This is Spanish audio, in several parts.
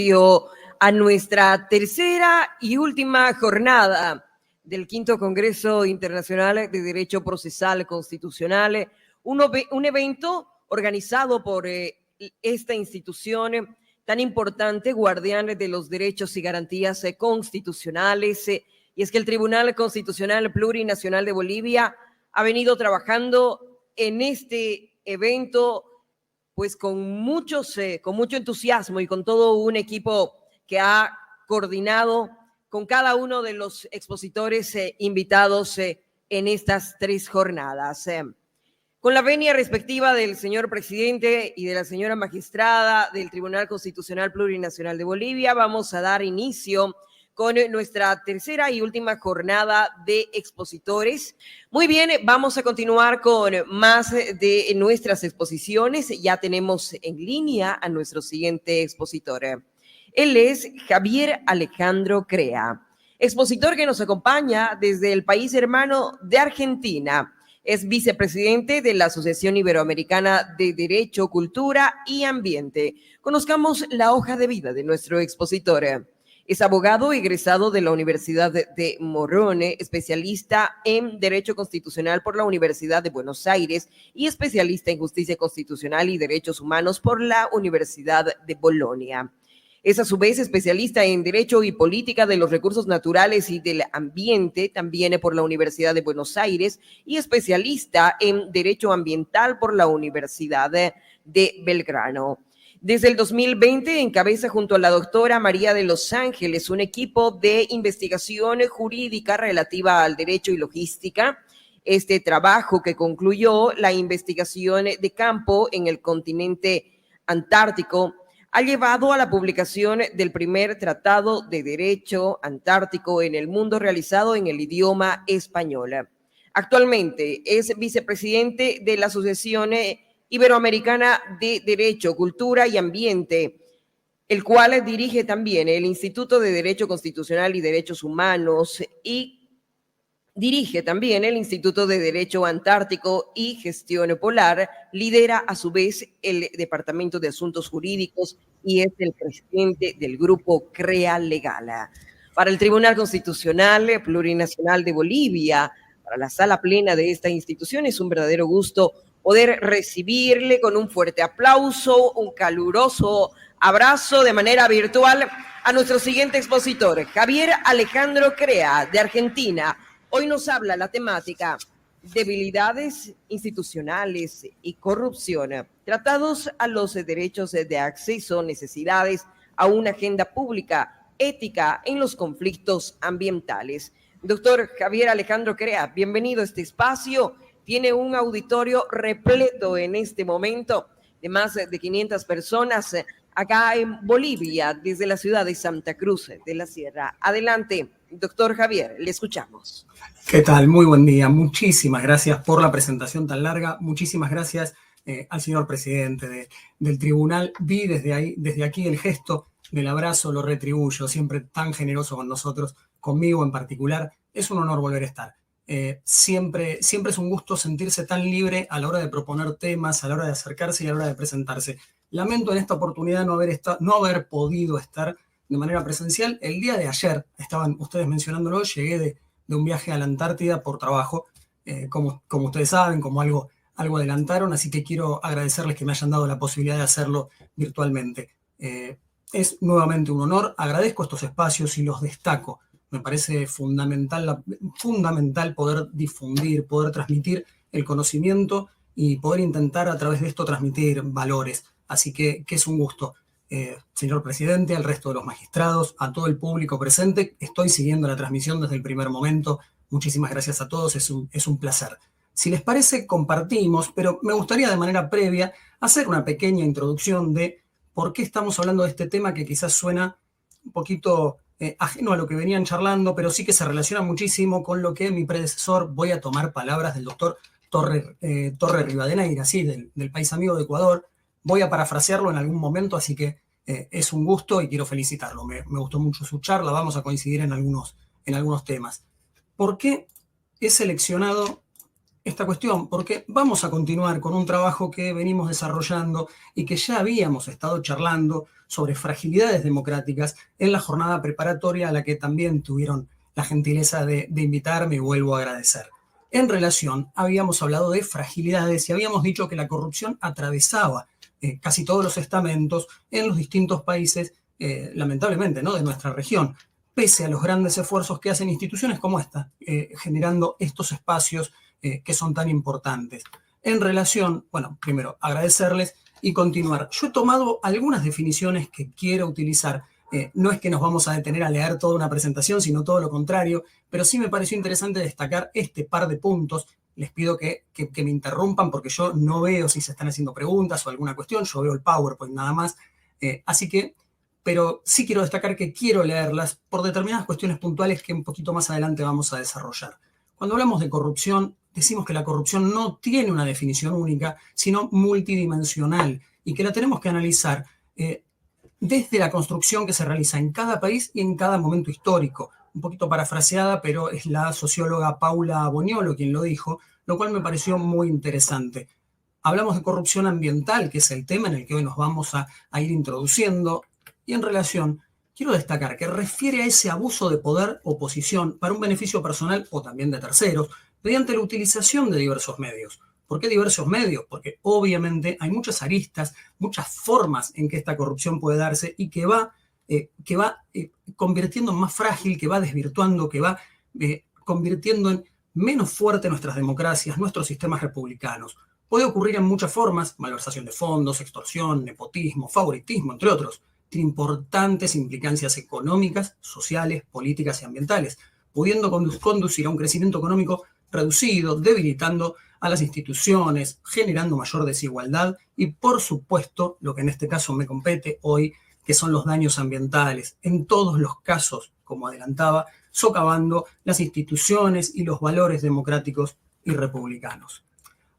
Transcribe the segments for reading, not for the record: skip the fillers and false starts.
inicio a nuestra tercera y última jornada del Quinto Congreso Internacional de Derecho Procesal Constitucional, un evento organizado por esta institución tan importante, guardián de los derechos y garantías constitucionales. Y es que el Tribunal Constitucional Plurinacional de Bolivia ha venido trabajando en este evento pues con mucho entusiasmo y con todo un equipo que ha coordinado con cada uno de los expositores invitados en estas 3 jornadas. Con la venia respectiva del señor presidente y de la señora magistrada del Tribunal Constitucional Plurinacional de Bolivia, vamos a dar inicio con nuestra tercera y última jornada de expositores. Muy bien, vamos a continuar con más de nuestras exposiciones. Ya tenemos en línea a nuestro siguiente expositor. Él es Javier Alejandro Crea, expositor que nos acompaña desde el país hermano de Argentina. Es vicepresidente de la Asociación Iberoamericana de Derecho, Cultura y Ambiente. Conozcamos la hoja de vida de nuestro expositor. Es abogado egresado de la Universidad de Morone, especialista en Derecho Constitucional por la Universidad de Buenos Aires y especialista en Justicia Constitucional y Derechos Humanos por la Universidad de Bolonia. Es a su vez especialista en Derecho y Política de los Recursos Naturales y del Ambiente, también por la Universidad de Buenos Aires, y especialista en Derecho Ambiental por la Universidad de Belgrano. Desde el 2020 encabeza junto a la doctora María de Los Ángeles un equipo de investigación jurídica relativa al derecho y logística. Este trabajo, que concluyó la investigación de campo en el continente antártico, ha llevado a la publicación del primer tratado de derecho antártico en el mundo realizado en el idioma español. Actualmente es vicepresidente de la Asociación Iberoamericana de Derecho, Cultura y Ambiente, el cual dirige también el Instituto de Derecho Constitucional y Derechos Humanos y dirige también el Instituto de Derecho Antártico y Gestión Polar, lidera a su vez el Departamento de Asuntos Jurídicos y es el presidente del grupo CREA Legal. Para el Tribunal Constitucional Plurinacional de Bolivia, para la sala plena de esta institución, es un verdadero gusto poder recibirle con un fuerte aplauso, un caluroso abrazo de manera virtual a nuestro siguiente expositor, Javier Alejandro Crea, de Argentina. Hoy nos habla la temática debilidades institucionales y corrupción, tratados a los derechos de acceso, necesidades a una agenda pública, ética en los conflictos ambientales. Doctor Javier Alejandro Crea, bienvenido a este espacio. Tiene un auditorio repleto en este momento de más de 500 personas acá en Bolivia, desde la ciudad de Santa Cruz de la Sierra. Adelante, doctor Javier, le escuchamos. ¿Qué tal? Muy buen día. Muchísimas gracias por la presentación tan larga. Muchísimas gracias al señor presidente del tribunal. Vi desde aquí el gesto del abrazo, lo retribuyo, siempre tan generoso con nosotros, conmigo en particular. Es un honor volver a estar. Siempre es un gusto sentirse tan libre a la hora de proponer temas, a la hora de acercarse y a la hora de presentarse. Lamento en esta oportunidad no haber podido estar de manera presencial. El día de ayer, estaban ustedes mencionándolo, llegué de un viaje a la Antártida por trabajo, como ustedes saben, como algo adelantaron, así que quiero agradecerles que me hayan dado la posibilidad de hacerlo virtualmente. Es nuevamente un honor, agradezco estos espacios y los destaco. Me parece fundamental poder difundir, poder transmitir el conocimiento y poder intentar a través de esto transmitir valores. Así que es un gusto. Señor presidente, al resto de los magistrados, a todo el público presente, estoy siguiendo la transmisión desde el primer momento. Muchísimas gracias a todos, es un placer. Si les parece, compartimos, pero me gustaría de manera previa hacer una pequeña introducción de por qué estamos hablando de este tema que quizás suena un poquito ajeno a lo que venían charlando, pero sí que se relaciona muchísimo con lo que mi predecesor, voy a tomar palabras del doctor Torre Rivadeneira, ¿sí? del país amigo de Ecuador. Voy a parafrasearlo en algún momento, así que es un gusto y quiero felicitarlo. Me gustó mucho su charla, vamos a coincidir en algunos temas. ¿Por qué he seleccionado esta cuestión, porque vamos a continuar con un trabajo que venimos desarrollando y que ya habíamos estado charlando sobre fragilidades democráticas en la jornada preparatoria a la que también tuvieron la gentileza de invitarme y vuelvo a agradecer. En relación, habíamos hablado de fragilidades y habíamos dicho que la corrupción atravesaba casi todos los estamentos en los distintos países, lamentablemente, ¿no?, de nuestra región, pese a los grandes esfuerzos que hacen instituciones como esta, generando estos espacios que son tan importantes. En relación, bueno, primero agradecerles y continuar. Yo he tomado algunas definiciones que quiero utilizar. No es que nos vamos a detener a leer toda una presentación, sino todo lo contrario, pero sí me pareció interesante destacar este par de puntos. Les pido que me interrumpan porque yo no veo si se están haciendo preguntas o alguna cuestión, yo veo el PowerPoint nada más. Así que, pero sí quiero destacar que quiero leerlas por determinadas cuestiones puntuales que un poquito más adelante vamos a desarrollar. Cuando hablamos de corrupción, decimos que la corrupción no tiene una definición única, sino multidimensional, y que la tenemos que analizar desde la construcción que se realiza en cada país y en cada momento histórico. Un poquito parafraseada, pero es la socióloga Paula Boniolo quien lo dijo, lo cual me pareció muy interesante. Hablamos de corrupción ambiental, que es el tema en el que hoy nos vamos a ir introduciendo, y en relación, quiero destacar que refiere a ese abuso de poder o posición para un beneficio personal o también de terceros, mediante la utilización de diversos medios. ¿Por qué diversos medios? Porque obviamente hay muchas aristas, muchas formas en que esta corrupción puede darse y que va convirtiendo en más frágil, que va desvirtuando, que va convirtiendo en menos fuerte nuestras democracias, nuestros sistemas republicanos. Puede ocurrir en muchas formas: malversación de fondos, extorsión, nepotismo, favoritismo, entre otros. Tiene importantes implicancias económicas, sociales, políticas y ambientales, pudiendo conducir a un crecimiento económico reducido, debilitando a las instituciones, generando mayor desigualdad y, por supuesto, lo que en este caso me compete hoy, que son los daños ambientales. En todos los casos, como adelantaba, socavando las instituciones y los valores democráticos y republicanos.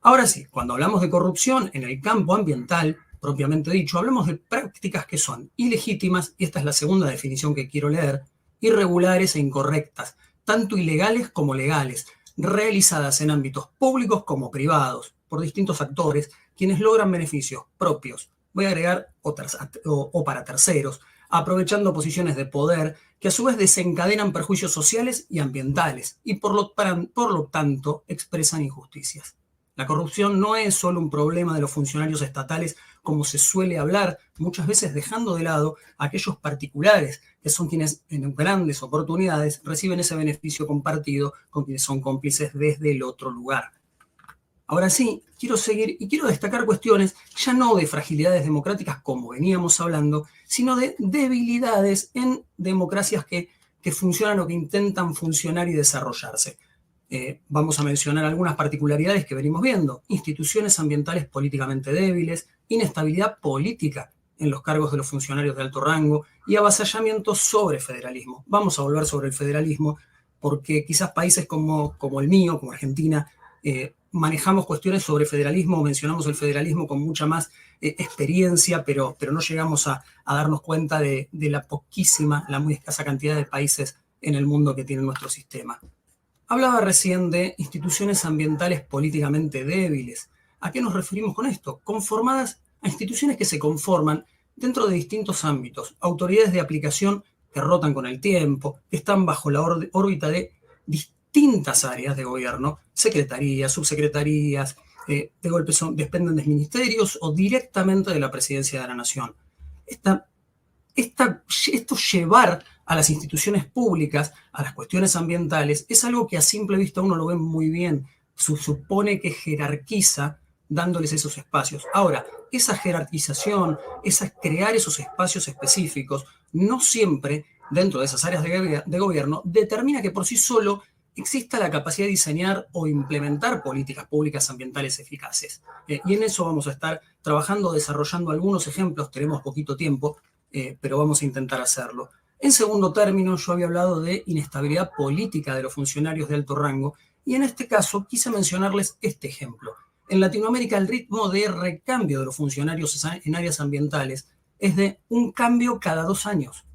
Ahora sí, cuando hablamos de corrupción en el campo ambiental, propiamente dicho, hablamos de prácticas que son ilegítimas, y esta es la segunda definición que quiero leer, irregulares e incorrectas, tanto ilegales como legales, realizadas en ámbitos públicos como privados, por distintos actores, quienes logran beneficios propios, voy a agregar o para terceros, aprovechando posiciones de poder que a su vez desencadenan perjuicios sociales y ambientales y por lo tanto expresan injusticias. La corrupción no es solo un problema de los funcionarios estatales, como se suele hablar, muchas veces dejando de lado a aquellos particulares que son quienes en grandes oportunidades reciben ese beneficio compartido con quienes son cómplices desde el otro lugar. Ahora sí, quiero seguir y quiero destacar cuestiones ya no de fragilidades democráticas como veníamos hablando, sino de debilidades en democracias que funcionan o que intentan funcionar y desarrollarse. Vamos a mencionar algunas particularidades que venimos viendo: instituciones ambientales políticamente débiles, inestabilidad política en los cargos de los funcionarios de alto rango y avasallamiento sobre federalismo. Vamos a volver sobre el federalismo porque quizás países como el mío, como Argentina, manejamos cuestiones sobre federalismo, mencionamos el federalismo con mucha más experiencia, pero no llegamos a darnos cuenta de la muy escasa cantidad de países en el mundo que tienen nuestro sistema. Hablaba recién de instituciones ambientales políticamente débiles. ¿A qué nos referimos con esto? Conformadas a instituciones que se conforman dentro de distintos ámbitos, autoridades de aplicación que rotan con el tiempo, que están bajo la órbita de distintas áreas de gobierno, secretarías, subsecretarías, de golpe dependen de ministerios o directamente de la presidencia de la nación. Esto llevar a las instituciones públicas, a las cuestiones ambientales, es algo que a simple vista uno lo ve muy bien. Supone que jerarquiza dándoles esos espacios. Ahora, esa jerarquización, crear esos espacios específicos, no siempre dentro de esas áreas de gobierno determina que por sí solo exista la capacidad de diseñar o implementar políticas públicas ambientales eficaces. Y en eso vamos a estar trabajando, desarrollando algunos ejemplos. Tenemos poquito tiempo, pero vamos a intentar hacerlo. En segundo término, yo había hablado de inestabilidad política de los funcionarios de alto rango, y en este caso quise mencionarles este ejemplo. En Latinoamérica, el ritmo de recambio de los funcionarios en áreas ambientales es de un cambio cada 2 años.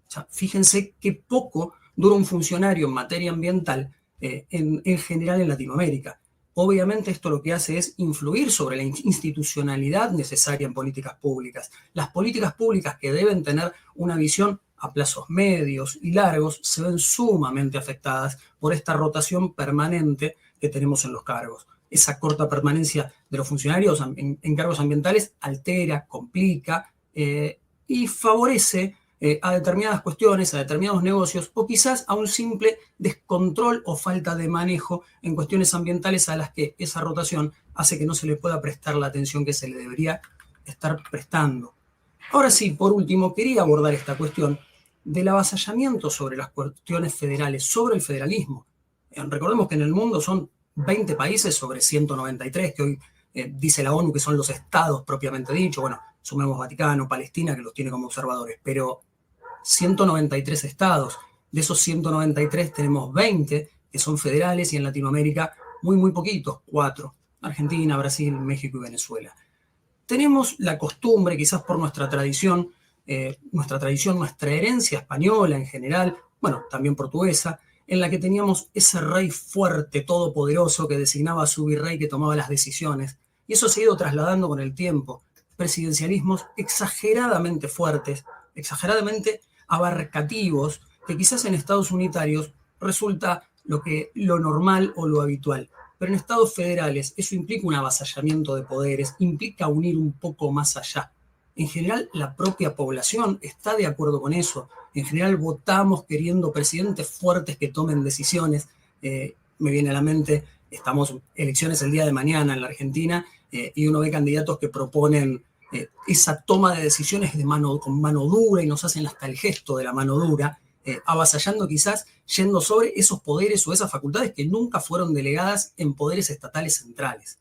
O sea, fíjense qué poco dura un funcionario en materia ambiental en general en Latinoamérica. Obviamente esto lo que hace es influir sobre la institucionalidad necesaria en políticas públicas. Las políticas públicas que deben tener una visión a plazos medios y largos se ven sumamente afectadas por esta rotación permanente que tenemos en los cargos. Esa corta permanencia de los funcionarios en cargos ambientales altera, complica y favorece a determinadas cuestiones, a determinados negocios, o quizás a un simple descontrol o falta de manejo en cuestiones ambientales a las que esa rotación hace que no se le pueda prestar la atención que se le debería estar prestando. Ahora sí, por último, quería abordar esta cuestión del avasallamiento sobre las cuestiones federales, sobre el federalismo. Recordemos que en el mundo son 20 países sobre 193, que hoy dice la ONU que son los estados propiamente dicho. Bueno, sumemos Vaticano, Palestina, que los tiene como observadores, pero 193 estados. De esos 193 tenemos 20 que son federales y en Latinoamérica muy poquitos, 4. Argentina, Brasil, México y Venezuela. Tenemos la costumbre, quizás por nuestra tradición, nuestra herencia española en general, bueno, también portuguesa, en la que teníamos ese rey fuerte, todopoderoso, que designaba a su virrey que tomaba las decisiones. Y eso se ha ido trasladando con el tiempo. Presidencialismos exageradamente fuertes, exageradamente abarcativos, que quizás en estados unitarios resulta lo normal o lo habitual. Pero en estados federales eso implica un avasallamiento de poderes, implica unir un poco más allá. En general, la propia población está de acuerdo con eso. En general, votamos queriendo presidentes fuertes que tomen decisiones. Me viene a la mente, estamos elecciones el día de mañana en la Argentina y uno ve candidatos que proponen esa toma de decisiones con mano dura y nos hacen hasta el gesto de la mano dura, avasallando quizás, yendo sobre esos poderes o esas facultades que nunca fueron delegadas en poderes estatales centrales.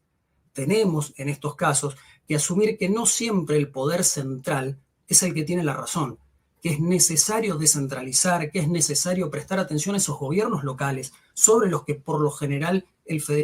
Tenemos en estos casos que asumir que no siempre el poder central es el que tiene la razón, que es necesario descentralizar, que es necesario prestar atención a esos gobiernos locales sobre los que por lo general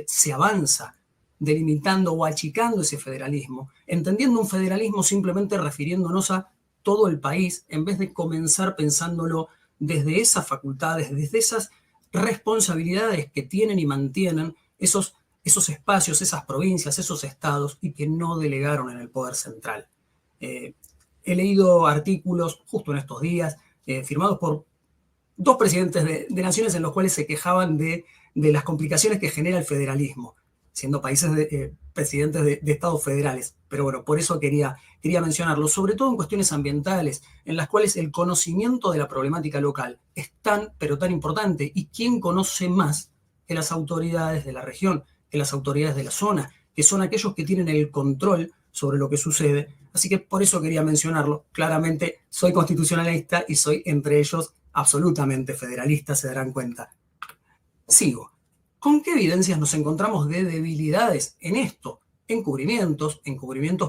se avanza, delimitando o achicando ese federalismo, entendiendo un federalismo simplemente refiriéndonos a todo el país, en vez de comenzar pensándolo desde esas facultades, desde esas responsabilidades que tienen y mantienen esos espacios, esas provincias, esos estados y que no delegaron en el poder central. He leído artículos justo en estos días firmados por 2 presidentes de naciones en los cuales se quejaban de las complicaciones que genera el federalismo, siendo países presidentes de estados federales. Pero bueno, por eso quería mencionarlo, sobre todo en cuestiones ambientales, en las cuales el conocimiento de la problemática local es pero tan importante. ¿Y quién conoce más que las autoridades de la región, que las autoridades de la zona, que son aquellos que tienen el control sobre lo que sucede? Así que por eso quería mencionarlo. Claramente soy constitucionalista y soy entre ellos absolutamente federalista, se darán cuenta. Sigo. ¿Con qué evidencias nos encontramos de debilidades en esto? Encubrimientos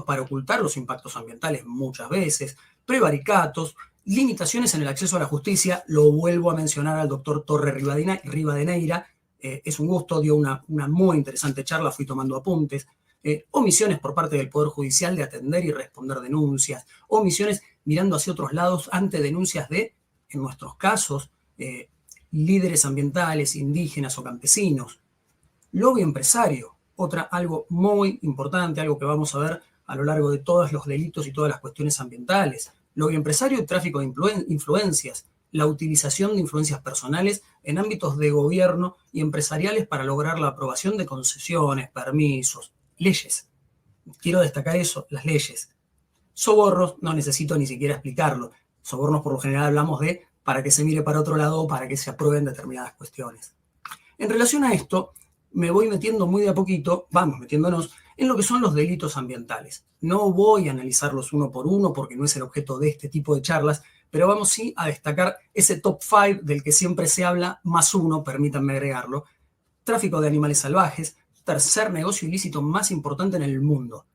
para ocultar los impactos ambientales muchas veces, prevaricatos, limitaciones en el acceso a la justicia. Lo vuelvo a mencionar al doctor Torre Rivadeneira. Es un gusto, dio una muy interesante charla, fui tomando apuntes. Omisiones por parte del Poder Judicial de atender y responder denuncias. Omisiones mirando hacia otros lados ante denuncias en nuestros casos, líderes ambientales, indígenas o campesinos. Lobby empresario, algo muy importante, algo que vamos a ver a lo largo de todos los delitos y todas las cuestiones ambientales. Lobby empresario y tráfico de influencias, la utilización de influencias personales en ámbitos de gobierno y empresariales para lograr la aprobación de concesiones, permisos, leyes. Quiero destacar eso, las leyes. Sobornos, no necesito ni siquiera explicarlo. Sobornos por lo general hablamos de para que se mire para otro lado o para que se aprueben determinadas cuestiones. En relación a esto, me voy metiendo muy de a poquito, vamos metiéndonos en lo que son los delitos ambientales. No voy a analizarlos uno por uno porque no es el objeto de este tipo de charlas, pero vamos sí a destacar ese top 5 del que siempre se habla, más uno, permítanme agregarlo. Tráfico de animales salvajes, tercer negocio ilícito más importante en el mundo.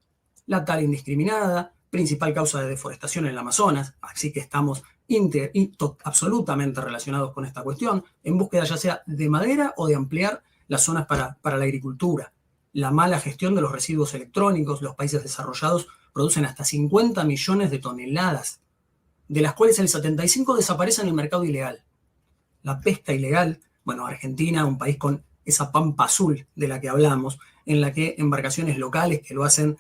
La tala indiscriminada, principal causa de deforestación en el Amazonas, así que estamos absolutamente relacionados con esta cuestión, en búsqueda ya sea de madera o de ampliar las zonas para la agricultura. La mala gestión de los residuos electrónicos, los países desarrollados producen hasta 50 millones de toneladas, de las cuales el 75 desaparece en el mercado ilegal. La pesca ilegal, bueno, Argentina, un país con esa pampa azul de la que hablamos, en la que embarcaciones locales que lo hacen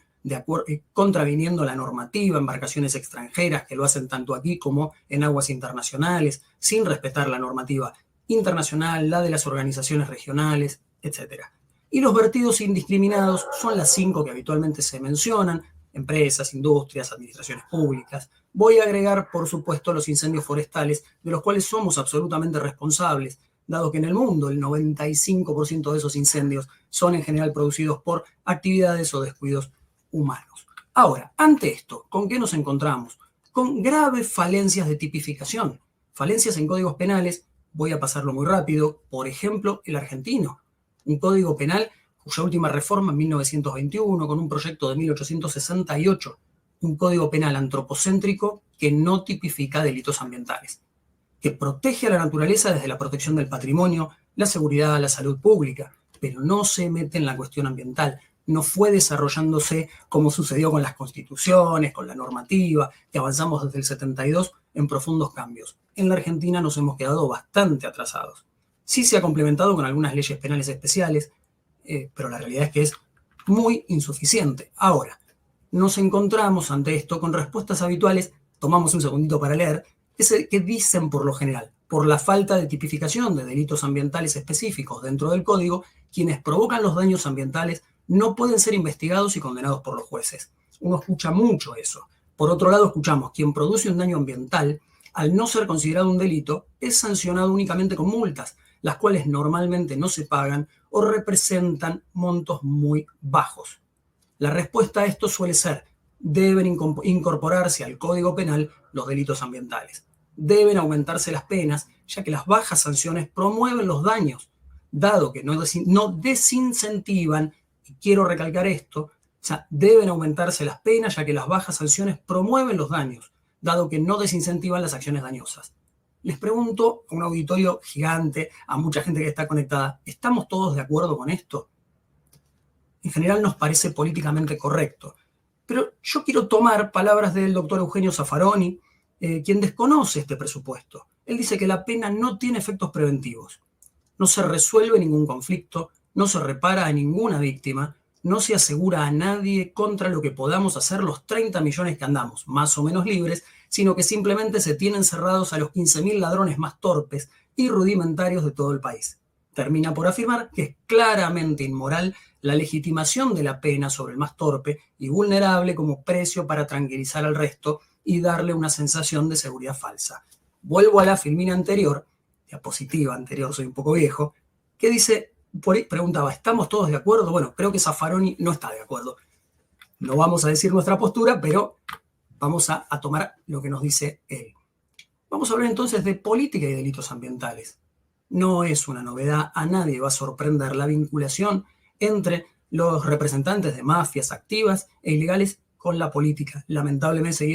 contraviniendo la normativa, embarcaciones extranjeras que lo hacen tanto aquí como en aguas internacionales, sin respetar la normativa internacional, la de las organizaciones regionales, etc. Y los vertidos indiscriminados son las 5 que habitualmente se mencionan: empresas, industrias, administraciones públicas. Voy a agregar, por supuesto, los incendios forestales, de los cuales somos absolutamente responsables, dado que en el mundo el 95% de esos incendios son en general producidos por actividades o descuidos humanos. Ahora, ante esto, ¿con qué nos encontramos? Con graves falencias de tipificación, falencias en códigos penales. Voy a pasarlo muy rápido. Por ejemplo, el argentino, un código penal cuya última reforma en 1921, con un proyecto de 1868, un código penal antropocéntrico que no tipifica delitos ambientales, que protege a la naturaleza desde la protección del patrimonio, la seguridad, la salud pública, pero no se mete en la cuestión ambiental. No fue desarrollándose como sucedió con las constituciones, con la normativa, que avanzamos desde el 72 en profundos cambios. En la Argentina nos hemos quedado bastante atrasados. Sí se ha complementado con algunas leyes penales especiales, pero la realidad es que es muy insuficiente. Ahora, nos encontramos ante esto con respuestas habituales, tomamos un segundito para leer, que dicen por lo general, por la falta de tipificación de delitos ambientales específicos dentro del código, quienes provocan los daños ambientales no pueden ser investigados y condenados por los jueces. Uno escucha mucho eso. Por otro lado, escuchamos: quien produce un daño ambiental, al no ser considerado un delito, es sancionado únicamente con multas, las cuales normalmente no se pagan o representan montos muy bajos. La respuesta a esto suele ser: deben incorporarse al Código Penal los delitos ambientales. Deben aumentarse las penas, ya que las bajas sanciones promueven los daños, dado que no desincentivan, y quiero recalcar esto, o sea, deben aumentarse las penas, ya que las bajas sanciones promueven los daños, dado que no desincentivan las acciones dañosas. Les pregunto a un auditorio gigante, a mucha gente que está conectada, ¿estamos todos de acuerdo con esto? En general nos parece políticamente correcto. Pero yo quiero tomar palabras del doctor Eugenio Zaffaroni, quien desconoce este presupuesto. Él dice que la pena no tiene efectos preventivos. No se resuelve ningún conflicto, no se repara a ninguna víctima, no se asegura a nadie contra lo que podamos hacer los 30 millones que andamos, más o menos libres, sino que simplemente se tienen cerrados a los 15.000 ladrones más torpes y rudimentarios de todo el país. Termina por afirmar que es claramente inmoral la legitimación de la pena sobre el más torpe y vulnerable como precio para tranquilizar al resto y darle una sensación de seguridad falsa. Vuelvo a la filmina anterior, diapositiva anterior, soy un poco viejo, que dice, por ahí preguntaba, ¿estamos todos de acuerdo? Bueno, creo que Zaffaroni no está de acuerdo. No vamos a decir nuestra postura, pero vamos a tomar lo que nos dice él. Vamos a hablar entonces de política y delitos ambientales. No es una novedad, a nadie va a sorprender la vinculación entre los representantes de mafias activas e ilegales con la política. Lamentablemente,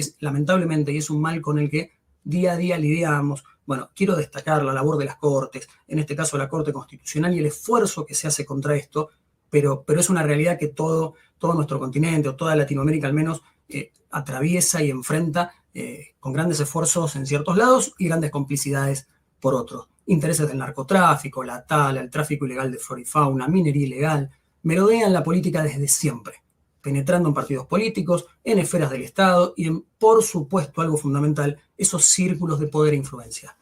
y es un mal con el que día a día lidiamos. Bueno, quiero destacar la labor de las Cortes, en este caso la Corte Constitucional, y el esfuerzo que se hace contra esto, pero es una realidad que todo nuestro continente, o toda Latinoamérica al menos, atraviesa y enfrenta con grandes esfuerzos en ciertos lados y grandes complicidades por otros. Intereses del narcotráfico, la tala, el tráfico ilegal de flora y fauna, minería ilegal, merodean la política desde siempre, penetrando en partidos políticos, en esferas del Estado y en, por supuesto, algo fundamental, esos círculos de poder e influencia.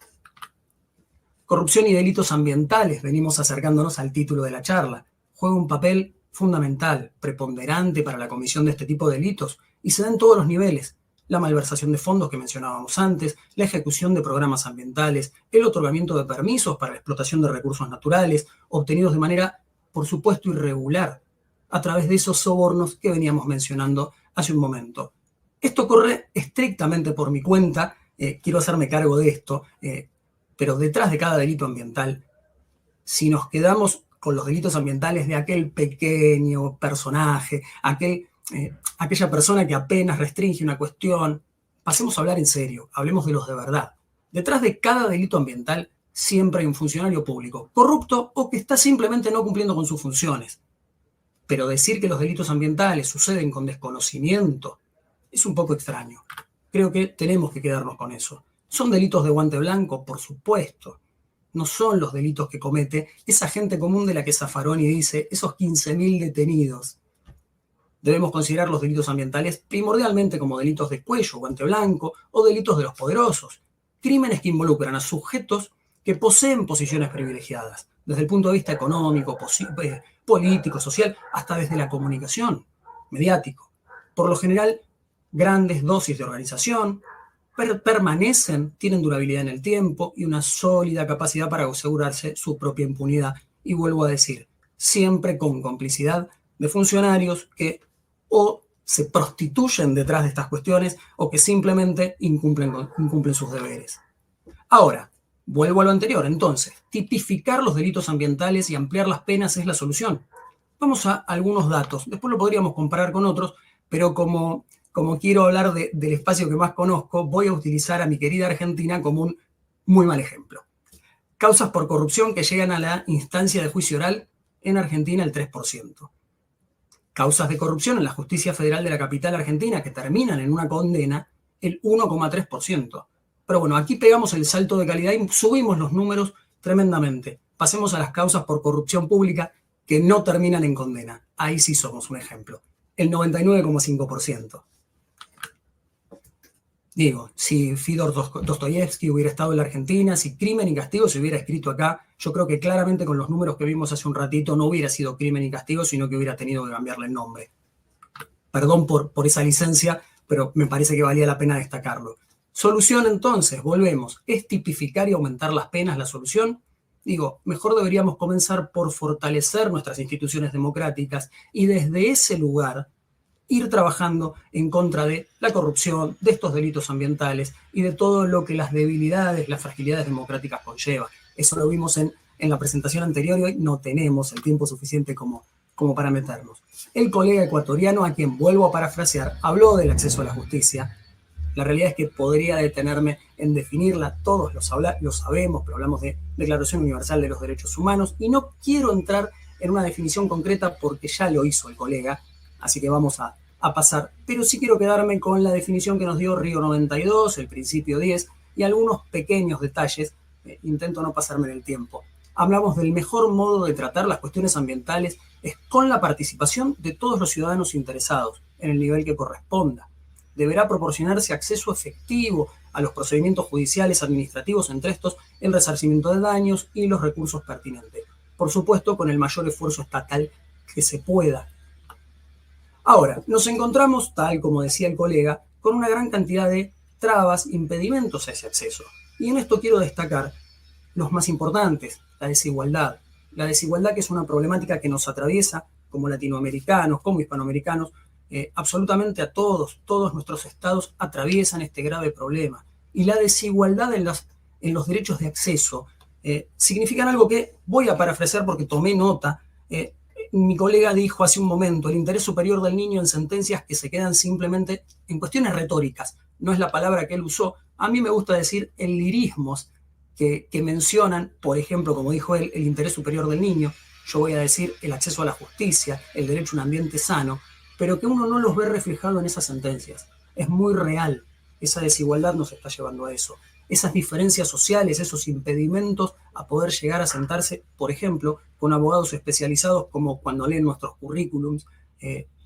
Corrupción y delitos ambientales, venimos acercándonos al título de la charla, juega un papel fundamental, preponderante para la comisión de este tipo de delitos y se da en todos los niveles. La malversación de fondos que mencionábamos antes, la ejecución de programas ambientales, el otorgamiento de permisos para la explotación de recursos naturales, obtenidos de manera, por supuesto, irregular, a través de esos sobornos que veníamos mencionando hace un momento. Esto corre estrictamente por mi cuenta, quiero hacerme cargo de esto, pero detrás de cada delito ambiental, si nos quedamos con los delitos ambientales de aquel pequeño personaje, aquella persona que apenas restringe una cuestión, pasemos a hablar en serio, hablemos de los de verdad. Detrás de cada delito ambiental siempre hay un funcionario público, corrupto o que está simplemente no cumpliendo con sus funciones. Pero decir que los delitos ambientales suceden con desconocimiento es un poco extraño. Creo que tenemos que quedarnos con eso. ¿Son delitos de guante blanco? Por supuesto. no son los delitos que comete esa gente común de la que Zaffaroni dice, esos 15.000 detenidos. Debemos considerar los delitos ambientales primordialmente como delitos de cuello, guante blanco o delitos de los poderosos, crímenes que involucran a sujetos que poseen posiciones privilegiadas, desde el punto de vista económico, político, social, hasta desde la comunicación, mediático. Por lo general, grandes dosis de organización permanecen, tienen durabilidad en el tiempo y una sólida capacidad para asegurarse su propia impunidad. Y vuelvo a decir, siempre con complicidad de funcionarios que o se prostituyen detrás de estas cuestiones o que simplemente incumplen sus deberes. Ahora, vuelvo a lo anterior. Entonces, tipificar los delitos ambientales y ampliar las penas es la solución. Vamos a algunos datos. Después lo podríamos comparar con otros, pero como quiero hablar del espacio que más conozco, voy a utilizar a mi querida Argentina como un muy mal ejemplo. Causas por corrupción que llegan a la instancia de juicio oral, en Argentina el 3%. Causas de corrupción en la justicia federal de la capital argentina que terminan en una condena, el 1,3%. Pero bueno, aquí pegamos el salto de calidad y subimos los números tremendamente. Pasemos a las causas por corrupción pública que no terminan en condena. Ahí sí somos un ejemplo. El 99,5%. Digo, si Fyodor Dostoyevsky hubiera estado en la Argentina, si Crimen y Castigo se hubiera escrito acá, yo creo que claramente con los números que vimos hace un ratito no hubiera sido Crimen y Castigo, sino que hubiera tenido que cambiarle el nombre. Perdón por esa licencia, pero me parece que valía la pena destacarlo. Solución entonces, volvemos. ¿Es tipificar y aumentar las penas la solución? Digo, mejor deberíamos comenzar por fortalecer nuestras instituciones democráticas y desde ese lugar ir trabajando en contra de la corrupción, de estos delitos ambientales y de todo lo que las debilidades, las fragilidades democráticas conlleva. Eso lo vimos en la presentación anterior y hoy no tenemos el tiempo suficiente como para meternos. El colega ecuatoriano, a quien vuelvo a parafrasear, habló del acceso a la justicia. La realidad es que podría detenerme en definirla, todos lo sabemos, pero hablamos de Declaración Universal de los Derechos Humanos y no quiero entrar en una definición concreta porque ya lo hizo el colega, así que vamos a pasar. Pero sí quiero quedarme con la definición que nos dio Río 92, el principio 10 y algunos pequeños detalles, intento no pasarme en el tiempo. Hablamos del mejor modo de tratar las cuestiones ambientales es con la participación de todos los ciudadanos interesados en el nivel que corresponda. Deberá proporcionarse acceso efectivo a los procedimientos judiciales administrativos, entre estos el resarcimiento de daños y los recursos pertinentes. Por supuesto, con el mayor esfuerzo estatal que se pueda. Ahora, nos encontramos, tal como decía el colega, con una gran cantidad de trabas, impedimentos a ese acceso. Y en esto quiero destacar los más importantes, la desigualdad. La desigualdad que es una problemática que nos atraviesa como latinoamericanos, como hispanoamericanos, absolutamente a todos nuestros estados atraviesan este grave problema. Y la desigualdad en los derechos de acceso significan algo que voy a parafrasear porque tomé nota. Mi colega dijo hace un momento, el interés superior del niño en sentencias que se quedan simplemente en cuestiones retóricas. No es la palabra que él usó. A mí me gusta decir en lirismos que mencionan, por ejemplo, como dijo él, el interés superior del niño. Yo voy a decir el acceso a la justicia, el derecho a un ambiente sano, pero que uno no los ve reflejado en esas sentencias. Es muy real. Esa desigualdad nos está llevando a eso. Esas diferencias sociales, esos impedimentos a poder llegar a sentarse, por ejemplo, con abogados especializados como cuando leen nuestros currículums.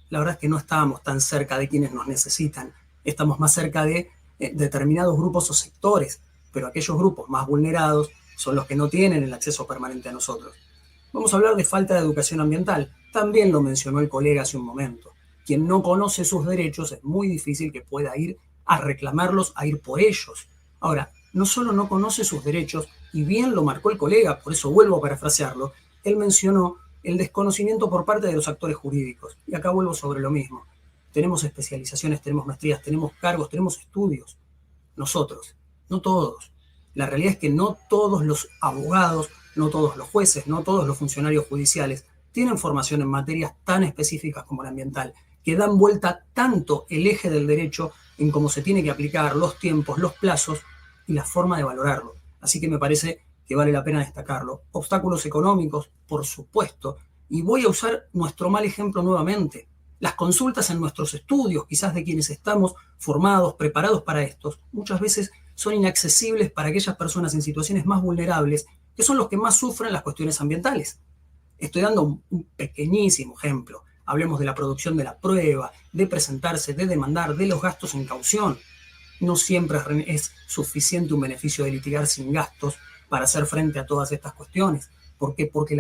La verdad es que no estábamos tan cerca de quienes nos necesitan. Estamos más cerca de determinados grupos o sectores, pero aquellos grupos más vulnerados son los que no tienen el acceso permanente a nosotros. Vamos a hablar de falta de educación ambiental. También lo mencionó el colega hace un momento. Quien no conoce sus derechos es muy difícil que pueda ir a reclamarlos, a ir por ellos. Ahora, no solo no conoce sus derechos, y bien lo marcó el colega, por eso vuelvo a parafrasearlo, él mencionó el desconocimiento por parte de los actores jurídicos. Y acá vuelvo sobre lo mismo. Tenemos especializaciones, tenemos maestrías, tenemos cargos, tenemos estudios. Nosotros, no todos. La realidad es que no todos los abogados, no todos los jueces, no todos los funcionarios judiciales tienen formación en materias tan específicas como la ambiental, que dan vuelta tanto el eje del derecho en cómo se tiene que aplicar, los tiempos, los plazos y la forma de valorarlo. Así que me parece que vale la pena destacarlo. Obstáculos económicos, por supuesto, y voy a usar nuestro mal ejemplo nuevamente. Las consultas en nuestros estudios, quizás de quienes estamos formados, preparados para estos, muchas veces son inaccesibles para aquellas personas en situaciones más vulnerables que son los que más sufren las cuestiones ambientales. Estoy dando un pequeñísimo ejemplo. Hablemos de la producción de la prueba, de presentarse, de demandar, de los gastos en caución. No siempre es suficiente un beneficio de litigar sin gastos para hacer frente a todas estas cuestiones. ¿Por qué? Porque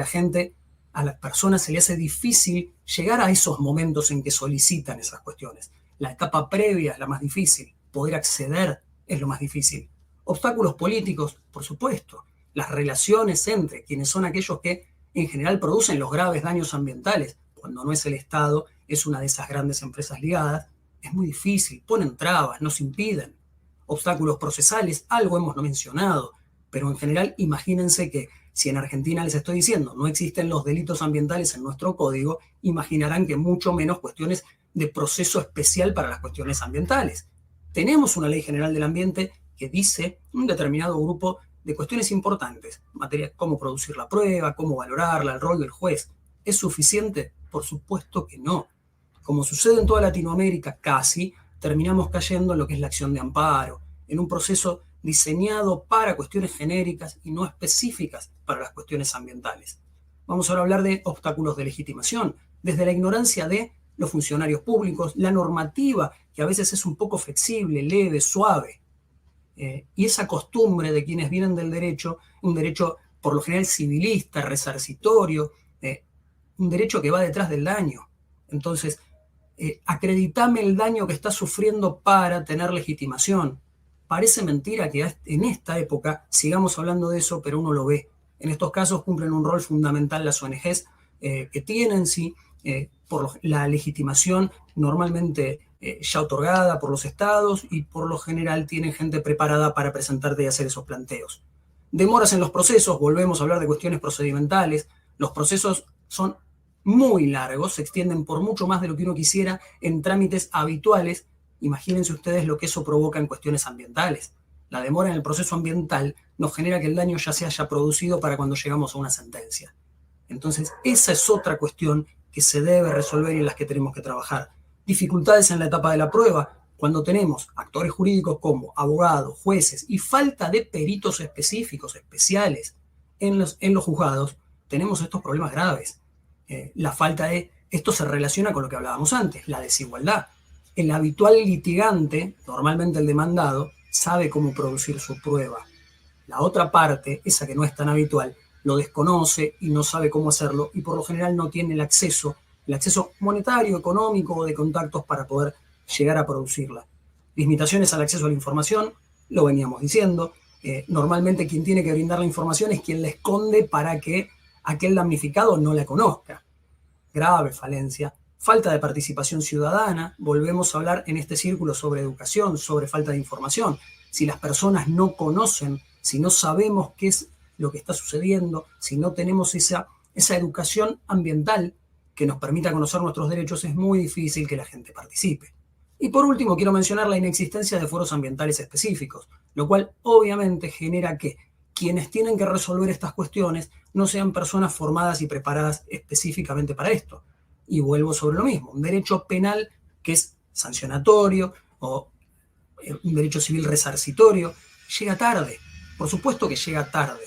a las personas se le hace difícil llegar a esos momentos en que solicitan esas cuestiones. La etapa previa es la más difícil, poder acceder es lo más difícil. Obstáculos políticos, por supuesto. Las relaciones entre quienes son aquellos que en general producen los graves daños ambientales, cuando no es el Estado, es una de esas grandes empresas ligadas, es muy difícil, ponen trabas, nos impiden. Obstáculos procesales, algo hemos mencionado, pero en general imagínense que si en Argentina les estoy diciendo no existen los delitos ambientales en nuestro código, imaginarán que mucho menos cuestiones de proceso especial para las cuestiones ambientales. Tenemos una ley general del ambiente que dice un determinado grupo de cuestiones importantes, materia cómo producir la prueba, cómo valorarla, el rol del juez. ¿Es suficiente? Por supuesto que no. Como sucede en toda Latinoamérica, casi, terminamos cayendo en lo que es la acción de amparo, en un proceso diseñado para cuestiones genéricas y no específicas para las cuestiones ambientales. Vamos ahora a hablar de obstáculos de legitimación, desde la ignorancia de los funcionarios públicos, la normativa, que a veces es un poco flexible, leve, suave, y esa costumbre de quienes vienen del derecho, un derecho por lo general civilista, resarcitorio, un derecho que va detrás del daño. Entonces, acreditame el daño que estás sufriendo para tener legitimación. Parece mentira que en esta época sigamos hablando de eso, pero uno lo ve. En estos casos cumplen un rol fundamental las ONGs que tienen, sí, por la legitimación normalmente ya otorgada por los estados y por lo general tienen gente preparada para presentarte y hacer esos planteos. Demoras en los procesos, volvemos a hablar de cuestiones procedimentales. Los procesos son muy largos, se extienden por mucho más de lo que uno quisiera en trámites habituales. Imagínense ustedes lo que eso provoca en cuestiones ambientales. La demora en el proceso ambiental nos genera que el daño ya se haya producido para cuando llegamos a una sentencia. Entonces, esa es otra cuestión que se debe resolver y en las que tenemos que trabajar. Dificultades en la etapa de la prueba, cuando tenemos actores jurídicos como abogados, jueces y falta de peritos específicos, especiales en los juzgados, tenemos estos problemas graves. La falta de... Esto se relaciona con lo que hablábamos antes, la desigualdad. El habitual litigante, normalmente el demandado, sabe cómo producir su prueba. La otra parte, esa que no es tan habitual, lo desconoce y no sabe cómo hacerlo y por lo general no tiene el acceso monetario, económico o de contactos para poder llegar a producirla. Limitaciones al acceso a la información, lo veníamos diciendo. Normalmente quien tiene que brindar la información es quien la esconde para que aquel damnificado no la conozca. Grave falencia. Falta de participación ciudadana. Volvemos a hablar en este círculo sobre educación, sobre falta de información. Si las personas no conocen, si no sabemos qué es lo que está sucediendo, si no tenemos esa educación ambiental que nos permita conocer nuestros derechos, es muy difícil que la gente participe. Y por último, quiero mencionar la inexistencia de foros ambientales específicos, lo cual obviamente genera que quienes tienen que resolver estas cuestiones no sean personas formadas y preparadas específicamente para esto. Y vuelvo sobre lo mismo, un derecho penal que es sancionatorio o un derecho civil resarcitorio, llega tarde. Por supuesto que llega tarde.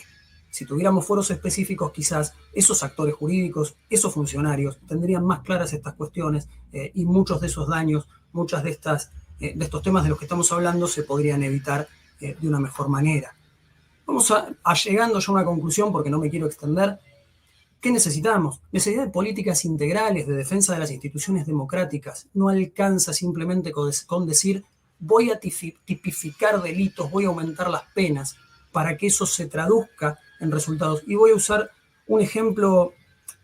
Si tuviéramos foros específicos, quizás esos actores jurídicos, esos funcionarios, tendrían más claras estas cuestiones y muchos de esos daños, muchas de estos temas de los que estamos hablando se podrían evitar de una mejor manera. Vamos llegando ya a una conclusión porque no me quiero extender. ¿Qué necesitamos? Necesidad de políticas integrales de defensa de las instituciones democráticas. No alcanza simplemente con decir voy a tipificar delitos, voy a aumentar las penas para que eso se traduzca en resultados. Y voy a usar un ejemplo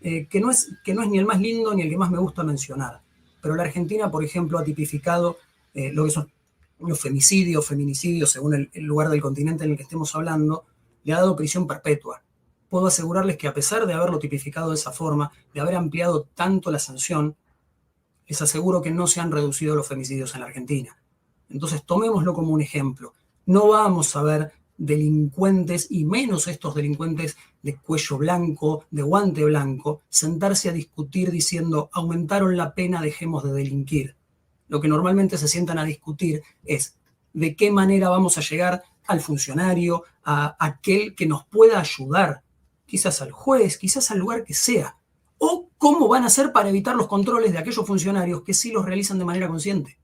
que no es ni el más lindo ni el que más me gusta mencionar. Pero la Argentina, por ejemplo, ha tipificado lo que son los femicidios, feminicidios, según el lugar del continente en el que estemos hablando, le ha dado prisión perpetua. Puedo asegurarles que a pesar de haberlo tipificado de esa forma, de haber ampliado tanto la sanción, les aseguro que no se han reducido los femicidios en la Argentina. Entonces tomémoslo como un ejemplo. No vamos a ver delincuentes, y menos estos delincuentes de cuello blanco, de guante blanco, sentarse a discutir diciendo aumentaron la pena, dejemos de delinquir. Lo que normalmente se sientan a discutir es de qué manera vamos a llegar al funcionario, a aquel que nos pueda ayudar, quizás al juez, quizás al lugar que sea. O cómo van a hacer para evitar los controles de aquellos funcionarios que sí los realizan de manera consciente.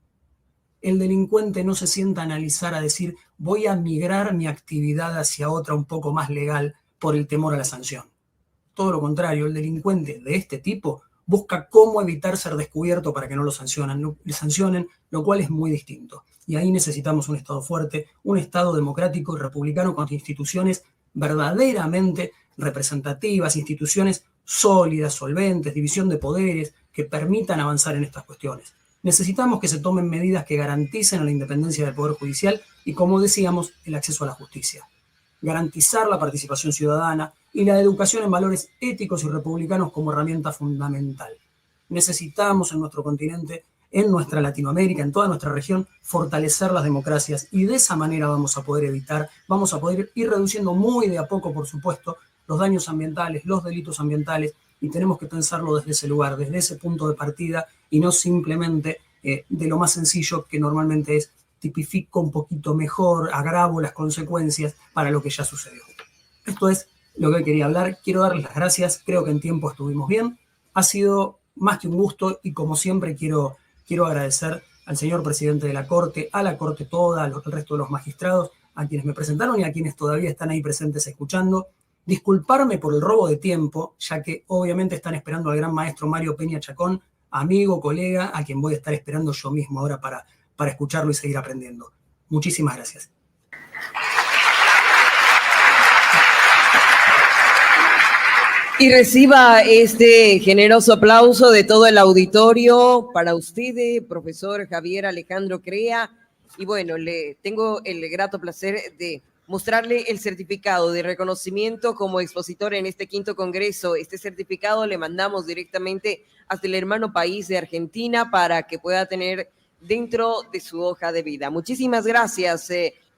El delincuente no se sienta a analizar, a decir, voy a migrar mi actividad hacia otra un poco más legal por el temor a la sanción. Todo lo contrario, el delincuente de este tipo busca cómo evitar ser descubierto para que no lo sancionen, lo cual es muy distinto. Y ahí necesitamos un Estado fuerte, un Estado democrático y republicano con instituciones verdaderamente representativas, instituciones sólidas, solventes, división de poderes, que permitan avanzar en estas cuestiones. Necesitamos que se tomen medidas que garanticen la independencia del Poder Judicial y, como decíamos, el acceso a la justicia. Garantizar la participación ciudadana y la educación en valores éticos y republicanos como herramienta fundamental. Necesitamos en nuestro continente, en nuestra Latinoamérica, en toda nuestra región, fortalecer las democracias y de esa manera vamos a poder ir reduciendo muy de a poco, por supuesto, los daños ambientales, los delitos ambientales, y tenemos que pensarlo desde ese lugar, desde ese punto de partida y no simplemente de lo más sencillo que normalmente es tipifico un poquito mejor, agravo las consecuencias para lo que ya sucedió. Esto es lo que quería hablar. Quiero darles las gracias. Creo que en tiempo estuvimos bien. Ha sido más que un gusto y como siempre quiero agradecer al señor presidente de la Corte, a la Corte toda, al resto de los magistrados, a quienes me presentaron y a quienes todavía están ahí presentes escuchando. Disculparme por el robo de tiempo, ya que obviamente están esperando al gran maestro Mario Peña Chacón, amigo, colega, a quien voy a estar esperando yo mismo ahora para escucharlo y seguir aprendiendo. Muchísimas gracias. Y reciba este generoso aplauso de todo el auditorio para usted, profesor Javier Alejandro Crea. Y bueno, le tengo el grato placer de mostrarle el certificado de reconocimiento como expositor en este 5º Congreso. Este certificado le mandamos directamente hasta el hermano país de Argentina para que pueda tener dentro de su hoja de vida. Muchísimas gracias,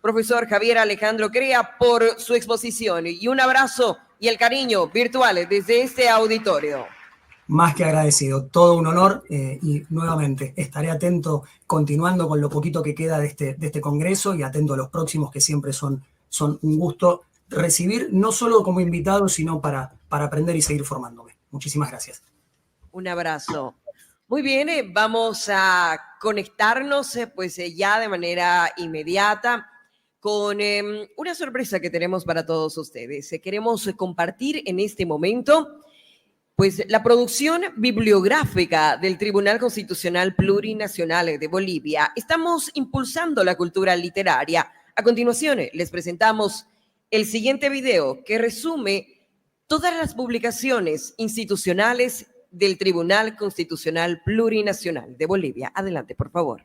profesor Javier Alejandro Crea, por su exposición. Y un abrazo y el cariño virtual desde este auditorio. Más que agradecido, todo un honor y nuevamente estaré atento, continuando con lo poquito que queda de este congreso y atento a los próximos que siempre son un gusto recibir, no solo como invitado, sino para aprender y seguir formándome. Muchísimas gracias. Un abrazo. Muy bien, vamos a conectarnos ya de manera inmediata con una sorpresa que tenemos para todos ustedes. Queremos compartir en este momento pues la producción bibliográfica del Tribunal Constitucional Plurinacional de Bolivia. Estamos impulsando la cultura literaria. A continuación, les presentamos el siguiente video que resume todas las publicaciones institucionales del Tribunal Constitucional Plurinacional de Bolivia. Adelante, por favor.